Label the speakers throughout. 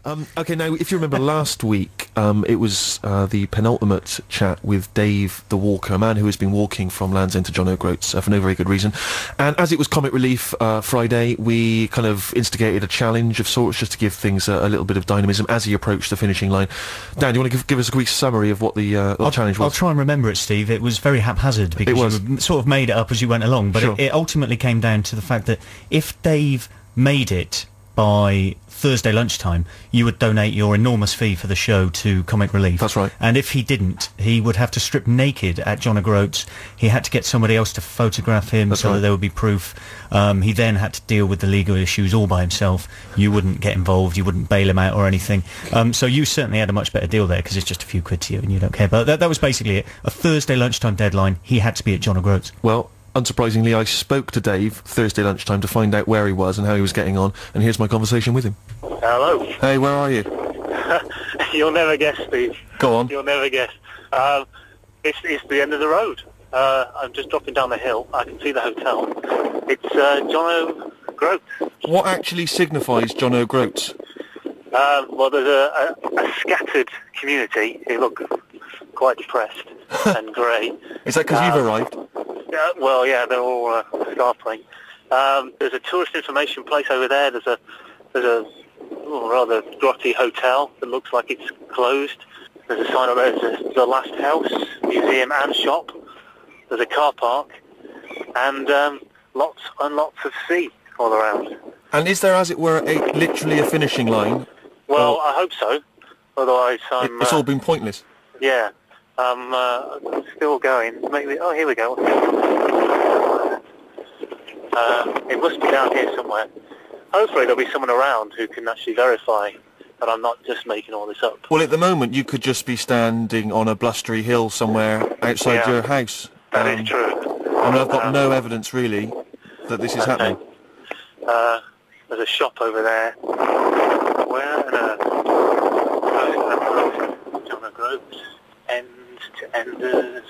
Speaker 1: OK, now, if you remember last week, it was the penultimate chat with Dave the Walker, a man who has been walking from Land's End to John O'Groats for no very good reason. And as it was Comic Relief Friday, we kind of instigated a challenge of sorts just to give things a little bit of dynamism as he approached the finishing line. Dan, do you want to give us a quick summary of what the challenge was?
Speaker 2: I'll try and remember it, Steve. It was very haphazard because you sort of made it up as you went along, but it ultimately came down to the fact that if Dave made it by Thursday lunchtime, you would donate your enormous fee for the show to Comic Relief.
Speaker 1: That's right.
Speaker 2: And if he didn't, he would have to strip naked at John O'Groats. He had to get somebody else to photograph him that there would be proof. He then had to deal with the legal issues all by himself. You wouldn't get involved. You wouldn't bail him out or anything. So you certainly had a much better deal there because it's just a few quid to you and you don't care. But that was basically it. A Thursday lunchtime deadline. He had to be at John O'Groats.
Speaker 1: Well, unsurprisingly, I spoke to Dave Thursday lunchtime to find out where he was and how he was getting on, and here's my conversation with him.
Speaker 3: Hello.
Speaker 1: Hey, where are you?
Speaker 3: You'll never guess, Steve.
Speaker 1: Go on.
Speaker 3: You'll never guess. It's the end of the road. I'm just dropping down the hill. I can see the hotel. It's John O'Groats.
Speaker 1: What actually signifies John O'Groats?
Speaker 3: Well, there's a scattered community who look quite depressed and grey.
Speaker 1: Is that because you've arrived?
Speaker 3: Well, yeah, they're all startling. There's a tourist information place over there. There's a rather grotty hotel that looks like it's closed. There's a sign up there that says The Last House, museum and shop. There's a car park, and lots and lots of sea all around.
Speaker 1: And is there, as it were, literally a finishing line?
Speaker 3: Well, I hope so. Otherwise,
Speaker 1: it's all been pointless.
Speaker 3: Yeah. I'm still going. Maybe. Oh, here we go. It must be down here somewhere. Hopefully there'll be someone around who can actually verify that I'm not just making all this up.
Speaker 1: Well, at the moment, you could just be standing on a blustery hill somewhere outside your house.
Speaker 3: That is true.
Speaker 1: I mean, I've got no evidence, really, that this is happening.
Speaker 3: There's a shop over there. Where on earth? John O'Groats. End to enders.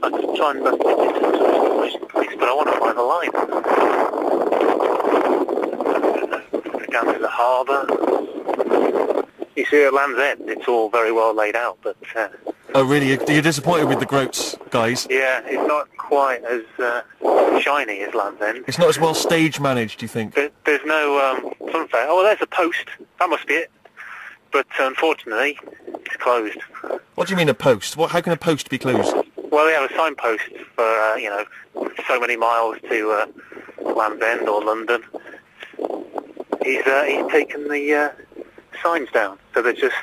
Speaker 3: I could try and get into the tourist information place, but I want to find the line. Down to the harbour. You see, at Land's End, it's all very well laid out, but...
Speaker 1: Oh, really? You're disappointed with the Groats, guys?
Speaker 3: Yeah, it's not quite as shiny as Land's End.
Speaker 1: It's not as well stage managed, do you think?
Speaker 3: There's no funfair. Oh, well, there's a post. That must be it. But unfortunately, it's closed.
Speaker 1: What do you mean a post? How can a post be closed?
Speaker 3: Well, they have a signpost for, so many miles to Land's End or London. He's taken the signs down, so they're just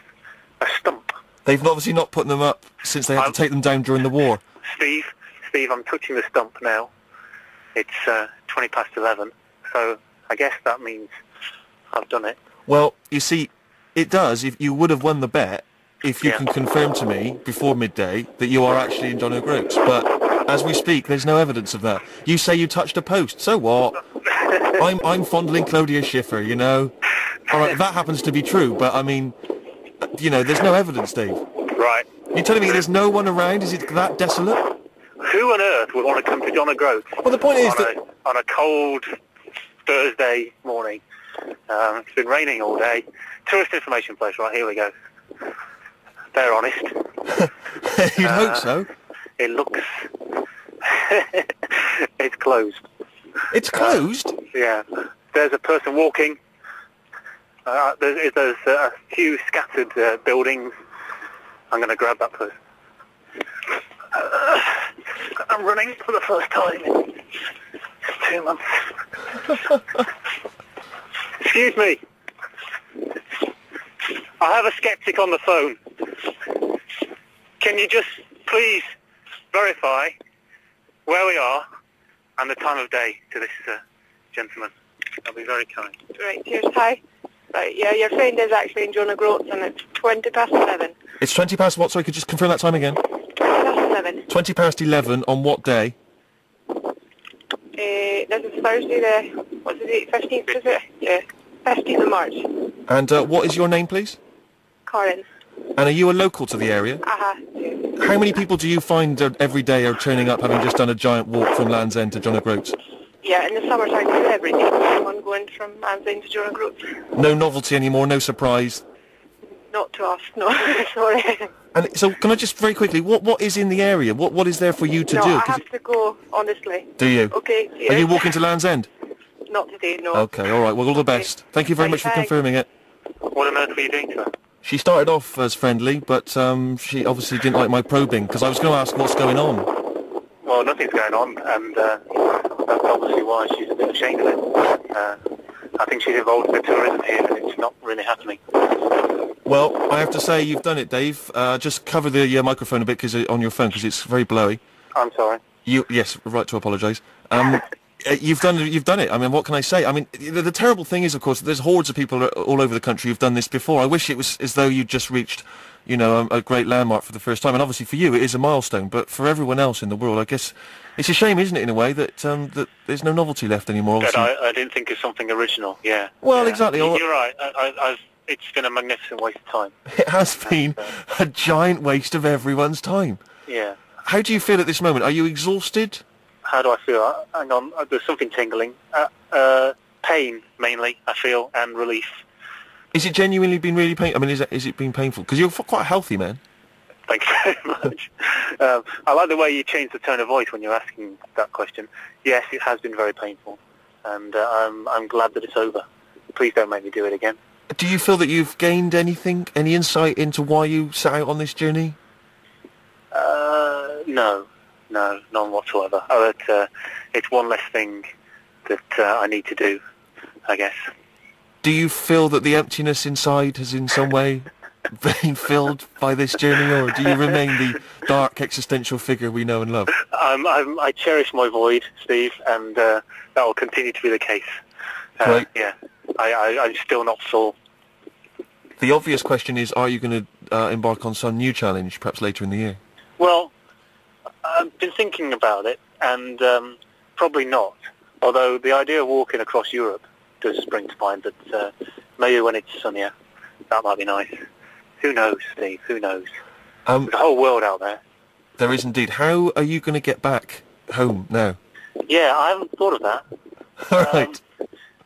Speaker 3: a stump.
Speaker 1: They've obviously not put them up since they had to take them down during the war.
Speaker 3: Steve, I'm touching the stump now. It's 11:20, so I guess that means I've done it.
Speaker 1: Well, you see, it does. If you would have won the bet if you can confirm to me before midday that you are actually in John O'Groats. But as we speak, there's no evidence of that. You say you touched a post. So what? I'm fondling Claudia Schiffer, you know. All right, that happens to be true, but I mean, there's no evidence, Dave.
Speaker 3: Right.
Speaker 1: You're telling me there's no one around? Is it that desolate?
Speaker 3: Who on earth would want to come to John O'Groats?
Speaker 1: Well, the point is
Speaker 3: on a cold Thursday morning. It's been raining all day. Tourist information place, right, here we go. They're honest.
Speaker 1: You'd hope so.
Speaker 3: It looks... It's closed.
Speaker 1: It's closed?
Speaker 3: Yeah. There's a person walking. There's a few scattered buildings. I'm going to grab that person. I'm running for the first time in 2 months. Excuse me. I have a skeptic on the phone. Can you just please verify where we are and the time of day to this gentleman? That'll be very kind.
Speaker 4: Right, here's hi. Right, yeah, your friend is actually in John O'Groats and it's 11:20.
Speaker 1: It's 20 past what? Sorry, could you just confirm that time again?
Speaker 4: 11:20.
Speaker 1: 20 past 11 on what day?
Speaker 4: This is Thursday what's the date, 15th is it? Yeah, 15th of March.
Speaker 1: And what is your name, please?
Speaker 4: Corin.
Speaker 1: And are you a local to the area?
Speaker 4: Yeah.
Speaker 1: How many people do you find every day are turning up having just done a giant walk from Land's End to John O'Groats?
Speaker 4: Yeah, in the summertime, it's every day. Someone going from Lansdowne to Jonah Groats.
Speaker 1: No novelty anymore, no surprise.
Speaker 4: Not to us, no. Sorry.
Speaker 1: And so, can I just very quickly, what is in the area? What is there for you to
Speaker 4: no,
Speaker 1: do?
Speaker 4: I have to go, honestly.
Speaker 1: Do you?
Speaker 4: Okay.
Speaker 1: Are you walking to Land's End?
Speaker 4: Not today, no.
Speaker 1: Okay, all right. Well, all the best. Thank you very much for confirming it.
Speaker 3: What on earth were you doing to her?
Speaker 1: She started off as friendly, but she obviously didn't like my probing, because I was going to ask what's going on.
Speaker 3: Well, nothing's going on, and that's obviously why she's a bit ashamed of it. I think she's involved in the tourism here, and it's not really happening.
Speaker 1: Well, I have to say you've done it, Dave. Just cover the microphone a bit on your phone, because it's very blowy.
Speaker 3: I'm sorry.
Speaker 1: Yes, right to apologise. You've done it. I mean, what can I say? I mean, the terrible thing is, of course, there's hordes of people all over the country who've done this before. I wish it was as though you'd just reached, a great landmark for the first time. And obviously for you, it is a milestone. But for everyone else in the world, I guess it's a shame, isn't it, in a way, that that there's no novelty left anymore.
Speaker 3: But I didn't think of something original. Yeah.
Speaker 1: Well,
Speaker 3: yeah.
Speaker 1: Exactly.
Speaker 3: You're right. It's been a magnificent waste of time.
Speaker 1: It has been a giant waste of everyone's time.
Speaker 3: Yeah.
Speaker 1: How do you feel at this moment? Are you exhausted?
Speaker 3: How do I feel? Hang on, there's something tingling. Pain, mainly, I feel, and relief.
Speaker 1: Is it genuinely been really painful? I mean, is it been painful? Because you're quite a healthy man.
Speaker 3: Thank you very much. I like the way you changed the tone of voice when you're asking that question. Yes, it has been very painful, and I'm glad that it's over. Please don't make me do it again.
Speaker 1: Do you feel that you've gained anything, any insight into why you set out on this journey?
Speaker 3: No, none whatsoever. It's one less thing that I need to do, I guess.
Speaker 1: Do you feel that the emptiness inside has in some way been filled by this journey, or do you remain the dark existential figure we know and love?
Speaker 3: I cherish my void, Steve, and that will continue to be the case.
Speaker 1: Right.
Speaker 3: Yeah, I'm still not full.
Speaker 1: The obvious question is, are you going to embark on some new challenge, perhaps later in the year?
Speaker 3: Well, I've been thinking about it, and probably not. Although the idea of walking across Europe does spring to mind, but maybe when it's sunnier, that might be nice. Who knows, Steve? Who knows? There's a whole world out there.
Speaker 1: There is indeed. How are you going to get back home now?
Speaker 3: Yeah, I haven't thought of that.
Speaker 1: All right.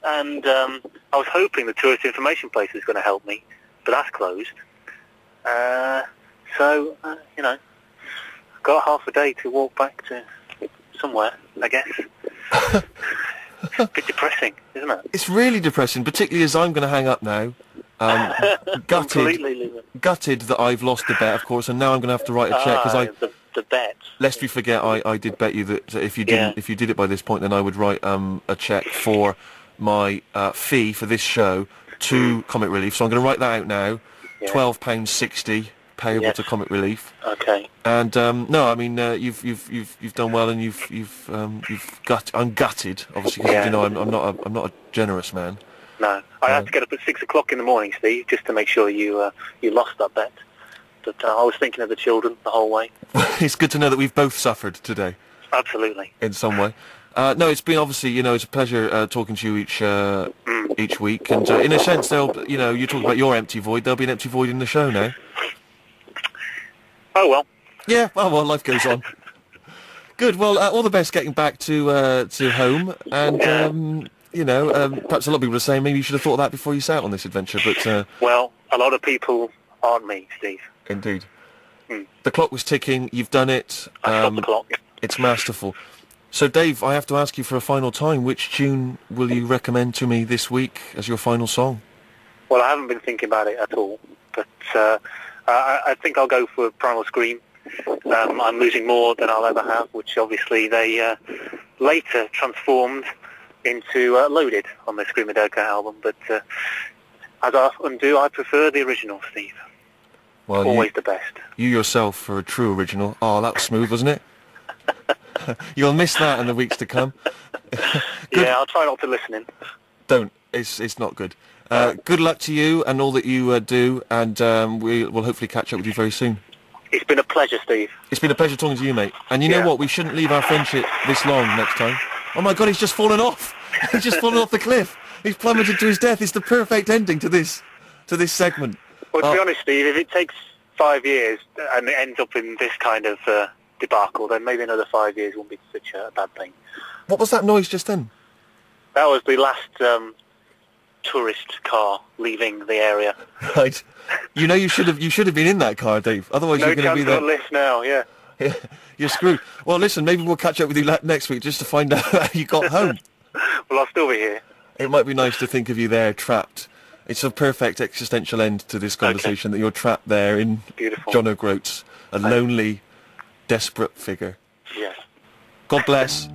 Speaker 3: And I was hoping the tourist information place was going to help me, but that's closed. So, got half a day to walk back to somewhere, I guess. It's a bit depressing, isn't it?
Speaker 1: It's really depressing, particularly as I'm going to hang up now. Gutted that I've lost the bet, of course, and now I'm going to have to write a check because
Speaker 3: the bet.
Speaker 1: Lest we forget, I did bet you that if you did it by this point, then I would write a check for my fee for this show to Comic Relief. So I'm going to write that out now.
Speaker 3: Yeah.
Speaker 1: £12.60 payable to Comic Relief.
Speaker 3: Okay.
Speaker 1: And no, I mean you've done well, and I'm gutted, obviously, because I'm not a generous man.
Speaker 3: No, I had to get up at 6 o'clock in the morning, Steve, just to make sure you lost that bet. But I was thinking of the children the whole way.
Speaker 1: It's good to know that we've both suffered today.
Speaker 3: Absolutely.
Speaker 1: In some way. No, it's been obviously, it's a pleasure talking to you each week, and in a sense, you talk about your empty void. There'll be an empty void in the show now.
Speaker 3: Oh well.
Speaker 1: Yeah. Well, life goes on. Good. Well, all the best getting back to home, and perhaps a lot of people are saying maybe you should have thought of that before you set out on this adventure, but
Speaker 3: well, a lot of people aren't me, Steve.
Speaker 1: Indeed. The clock was ticking. You've done it.
Speaker 3: I stopped the clock.
Speaker 1: It's masterful. So, Dave, I have to ask you for a final time. Which tune will you recommend to me this week as your final song?
Speaker 3: Well, I haven't been thinking about it at all, but I think I'll go for Primal Scream. I'm losing more than I'll ever have, which obviously they later transformed into Loaded on the Screamadelica album, but as I often do, I prefer the original, Steve.
Speaker 1: Well,
Speaker 3: always the best.
Speaker 1: You yourself are a true original. Oh, that was smooth, wasn't it? You'll miss that in the weeks to come.
Speaker 3: Yeah, I'll try not to listen in.
Speaker 1: Don't. It's not good. Good luck to you and all that you do, and we'll hopefully catch up with you very soon.
Speaker 3: It's been a pleasure, Steve.
Speaker 1: It's been a pleasure talking to you, mate. And you know what? We shouldn't leave our friendship this long next time. Oh my God, he's just fallen off. He's just fallen off the cliff. He's plummeted to his death. It's the perfect ending to this segment.
Speaker 3: Well, to be honest, Steve, if it takes 5 years and it ends up in this kind of debacle, then maybe another 5 years won't be such a bad thing.
Speaker 1: What was that noise just then?
Speaker 3: That was the last tourist car leaving the area.
Speaker 1: Right. You know, you should have been in that car, Dave. Otherwise, you're going to be there.
Speaker 3: No chance of a lift now. Yeah.
Speaker 1: Yeah, you're screwed. Well, listen, maybe we'll catch up with you next week just to find out how you got home.
Speaker 3: Well, I'll still be here.
Speaker 1: It might be nice to think of you there, trapped. It's a perfect existential end to this conversation, that you're trapped there in
Speaker 3: Beautiful.
Speaker 1: John O'Groats, a lonely, desperate figure.
Speaker 3: Yes.
Speaker 1: God bless.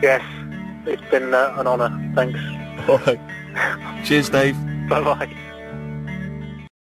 Speaker 3: Yes. It's been an honour. Thanks.
Speaker 1: All right. Cheers, Dave.
Speaker 3: Bye-bye.